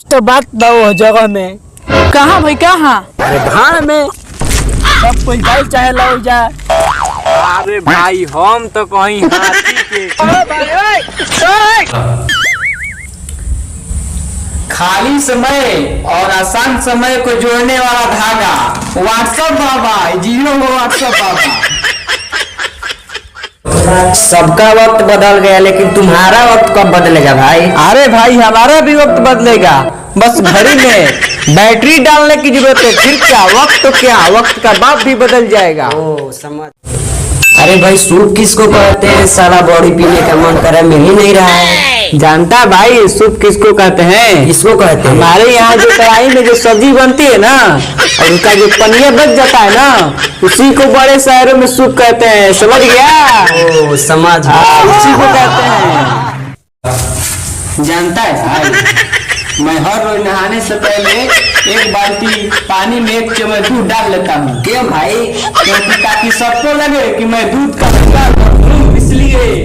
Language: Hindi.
तो बात वो जगह में। कहाँ भाई कहाँ? अरे भाड़ में सब कोई जाए चाहे लो जाए। अरे भाई हम तो कहीं हाथी के खाली समय और आसान समय को जोड़ने वाला धागा व्हाट्सएप बाबा, जियो व्हाट्सएप बाबा। सबका वक्त बदल गया लेकिन तुम्हारा वक्त कब बदलेगा भाई? अरे भाई हमारा भी वक्त बदलेगा, बस घड़ी में बैटरी डालने की जरूरत है। फिर क्या वक्त, तो क्या वक्त का बाप भी बदल जाएगा। ओ समझ। अरे भाई सूप किसको कहते हैं? सारा बॉडी पीने का मन कर रहा है, मिल ही नहीं रहा है। जानता है भाई सूप किसको कहते हैं? किसको कहते हैं? हमारे यहाँ जो कढ़ाई में जो सब्जी बनती है ना, और उसका जो पनिया बच जाता है ना, उसी को बड़े शहरों में सूप कहते हैं। समझ गया? ओ समझ। उसी को कहते हैं। जानता है भाई, मैं हर रोज नहाने से पहले एक बाल्टी पानी में 1 चम्मच दूध डाल लेता हूँ। क्यों भाई? क्योंकि ताकि सबको लगे कि मैं दूध का व्यापार करता हूँ, इसलिए।